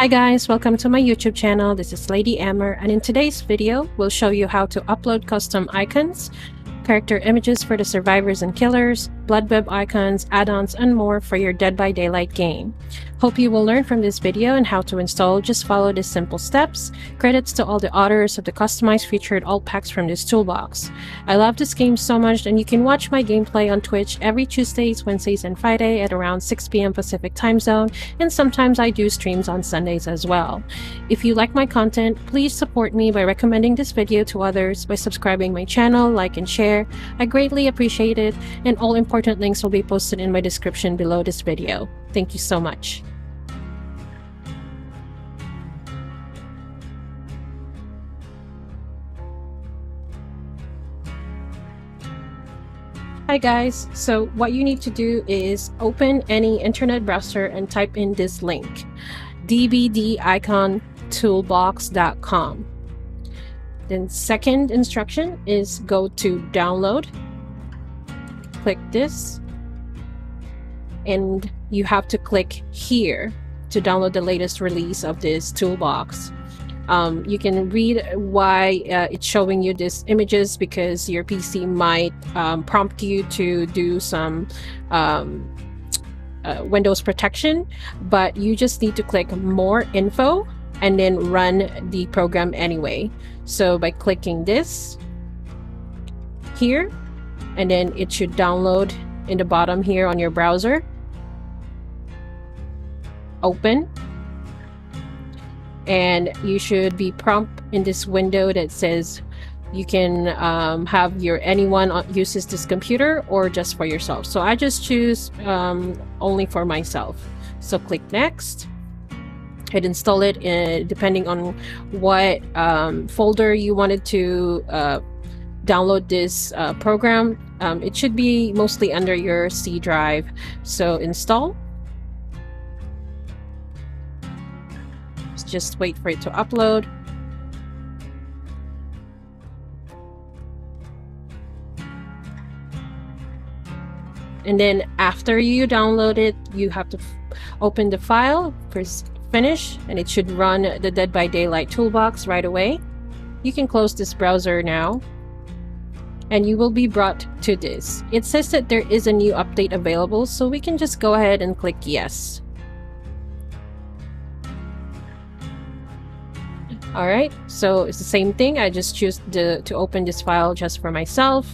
Hi guys, welcome to my YouTube channel. This is Ladyamer, and in today's video, we'll show you how to upload custom icons, character images for the survivors and killers, blood web icons, add-ons, and more for your Dead by Daylight game. Hope you will learn from this video and how to install. Just follow these simple steps. Credits to all the authors of the customized featured alt packs from this toolbox. I love this game so much, and you can watch my gameplay on Twitch every Tuesdays, Wednesdays, and Friday at around 6 p.m. Pacific time zone, and sometimes I do streams on Sundays as well. If you like my content, please support me by recommending this video to others, by subscribing my channel, like and share. I greatly appreciate it, and all important links will be posted in my description below this video. Thank you so much. Hi guys, so what you need to do is open any internet browser and type in this link, DBD Icon Toolbox.com. Then second instruction is go to download, click this, and you have to click here to download the latest release of this toolbox. You can read why it's showing you these images, because your PC might prompt you to do some Windows protection, but you just need to click more info and then run the program anyway. So by clicking this here, and then it should download in the bottom here on your browser. Open. And you should be prompt in this window that says you can have anyone uses this computer or just for yourself. So I just choose only for myself. So click next. Hit install it depending on what folder you wanted to download this program. It should be mostly under your C drive. So install. Just wait for it to upload. And then after you download it, you have to open the file, press finish, and it should run the Dead by Daylight toolbox right away. You can close this browser now, and you will be brought to this. It says that there is a new update available, so we can just go ahead and click yes. Alright, so it's the same thing. I just choose to open this file just for myself.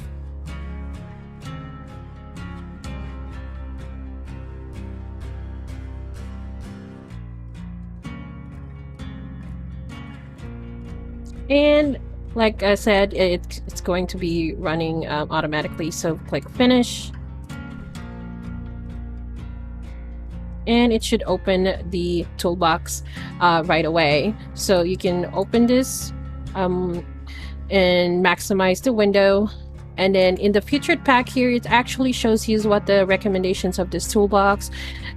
And like I said, it's going to be running automatically, so click finish. And it should open the toolbox right away. So you can open this and maximize the window. And then in the featured pack here, it actually shows you what the recommendations of this toolbox,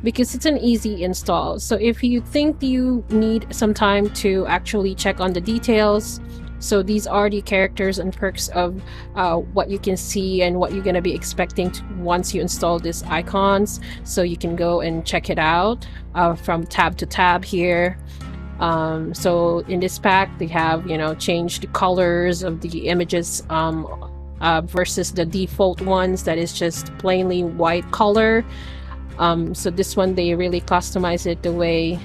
because it's an easy install. So if you think you need some time to actually check on the details, so these are the characters and perks of what you can see and what you're going to be expecting once you install these icons. So you can go and check it out from tab to tab here. So in this pack, they have, changed the colors of the images versus the default ones that is just plainly white color. So this one, they really customize it the way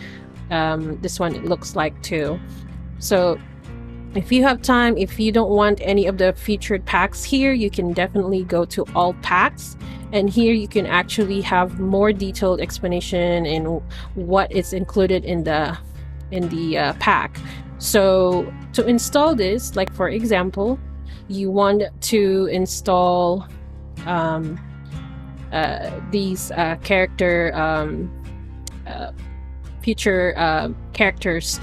this one looks like too. So if you have time, if you don't want any of the featured packs here, you can definitely go to all packs, and here you can actually have more detailed explanation in what is included in the pack. So to install this, like for example, you want to install these future characters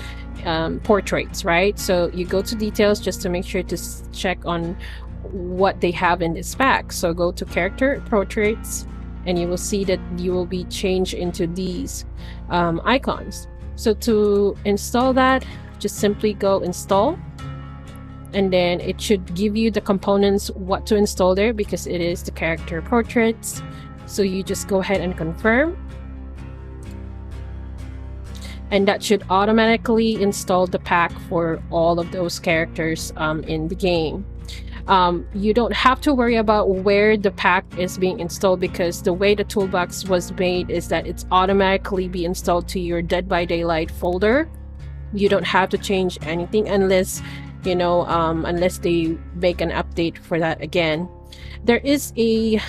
portraits, right? So you go to details just to make sure to check on what they have in this pack. So go to character portraits, and you will see that you will be changed into these icons. So to install that, just simply go install, and then it should give you the components what to install there, because it is the character portraits. So you just go ahead and confirm. and that should automatically install the pack for all of those characters in the game. You don't have to worry about where the pack is being installed, because the way the toolbox was made is that it's automatically be installed to your Dead by Daylight folder. You don't have to change anything unless, you know, unless they make an update for that again. There is a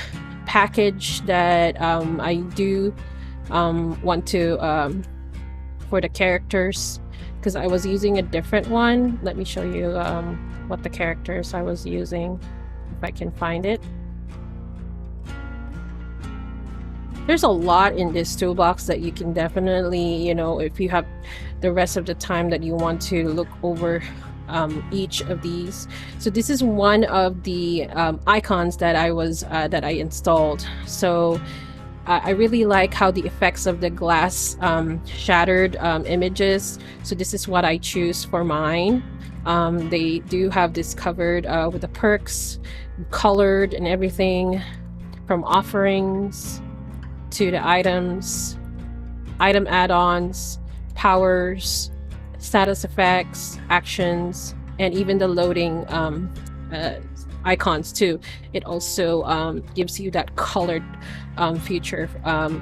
package that I do want to for the characters, because I was using a different one. Let me show you what the characters I was using, if I can find it. There's a lot in this toolbox that you can definitely, you know, if you have the rest of the time that you want to look over each of these. So this is one of the icons that I installed. So I really like how the effects of the glass shattered images. So this is what I choose for mine. They do have this covered with the perks, colored and everything, from offerings to the items, item add-ons, powers, status effects, actions, and even the loading icons too. It also gives you that colored feature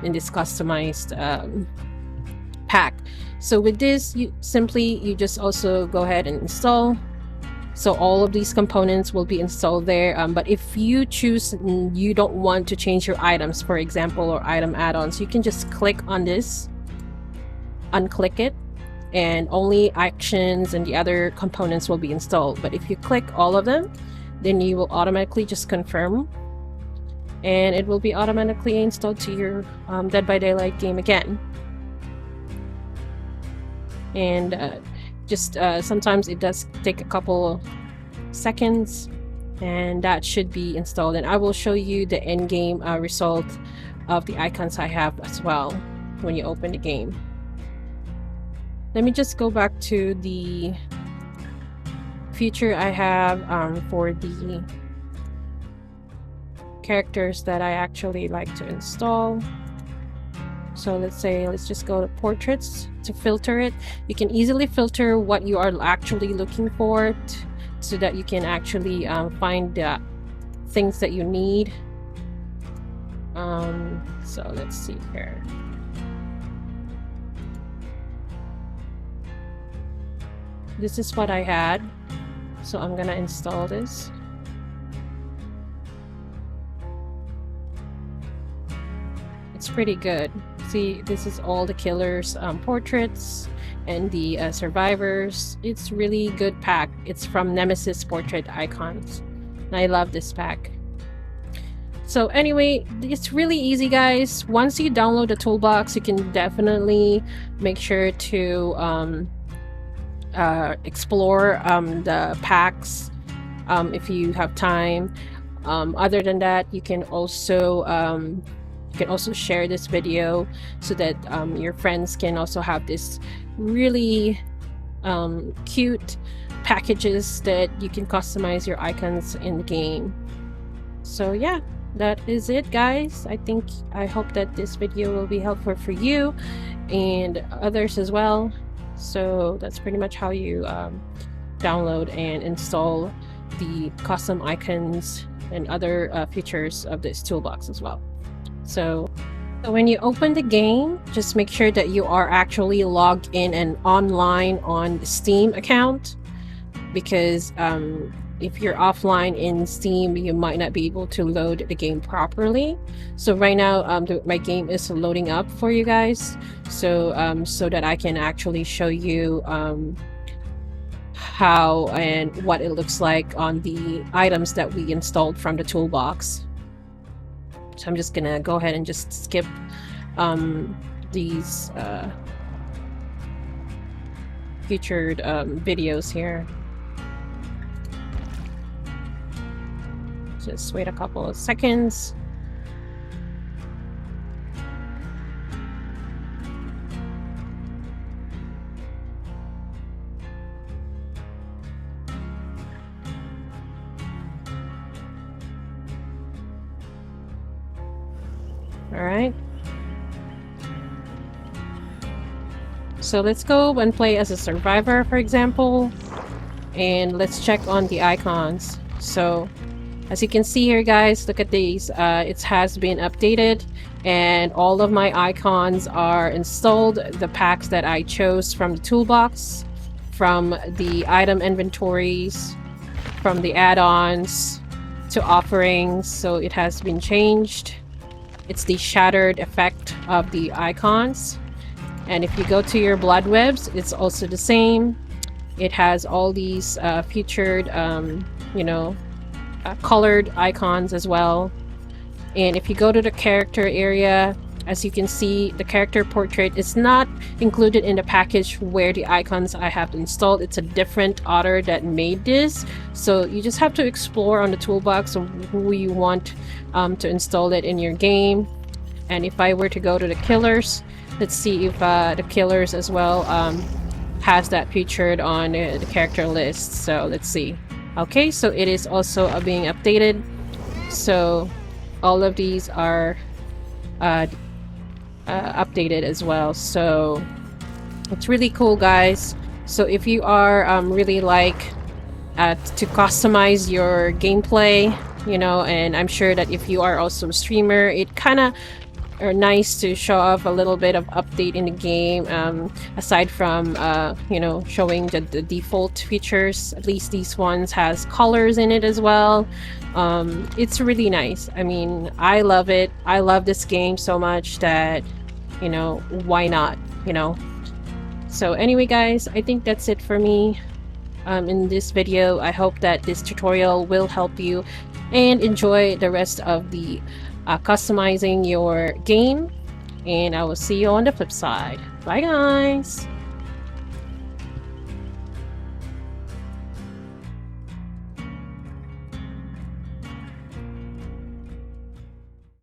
in this customized pack. So with this, you just also go ahead and install. So all of these components will be installed there. But if you choose you don't want to change your items, for example, or item add-ons, you can just click on this, unclick it, and only actions and the other components will be installed. But if you click all of them, then you will automatically just confirm, and it will be automatically installed to your Dead by Daylight game again. And just sometimes it does take a couple seconds, and that should be installed. And I will show you the end game result of the icons I have as well when you open the game. Let me just go back to the feature I have for the characters that I actually like to install. So let's just go to portraits to filter it. You can easily filter what you are actually looking for so that you can actually find the things that you need. So let's see here. This is what I had, so I'm gonna install this. It's pretty good. See, this is all the killers' portraits and the survivors. It's really good pack. It's from Nemesis Portrait Icons, and I love this pack. So anyway, it's really easy, guys. Once you download the toolbox, you can definitely make sure to explore the packs if you have time. Other than that, you can also share this video so that your friends can also have this really cute packages that you can customize your icons in the game. So yeah, that is it, guys. I hope that this video will be helpful for you and others as well. So that's pretty much how you download and install the custom icons and other features of this toolbox as well. So when you open the game, just make sure that you are actually logged in and online on the Steam account, because if you're offline in Steam, you might not be able to load the game properly. So right now my game is loading up for you guys, so so that I can actually show you how and what it looks like on the items that we installed from the toolbox. So I'm just gonna go ahead and just skip these featured videos here. Just wait a couple of seconds. All right. So let's go and play as a survivor, for example, and let's check on the icons. So as you can see here, guys, look at these. It has been updated and all of my icons are installed. The packs that I chose from the toolbox, from the item inventories, from the add-ons to offerings. So it has been changed. It's the shattered effect of the icons. And if you go to your blood webs, it's also the same. It has all these featured, colored icons as well. And if you go to the character area, as you can see, the character portrait is not included in the package where the icons I have installed. It's a different author that made this, so you just have to explore on the toolbox of who you want to install it in your game. And if I were to go to the killers, let's see if the killers as well has that featured on the character list. So let's see. Okay, so it is also being updated. So all of these are updated as well. So it's really cool, guys. So if you are really like to customize your gameplay, and I'm sure that if you are also a streamer, it kind of are nice to show off a little bit of update in the game, aside from showing the default features. At least these ones has colors in it as well. It's really nice. I mean, I love it. I love this game so much that why not, So anyway, guys, I think that's it for me in this video. I hope that this tutorial will help you and enjoy the rest of the customizing your game, and I will see you on the flip side. Bye, guys.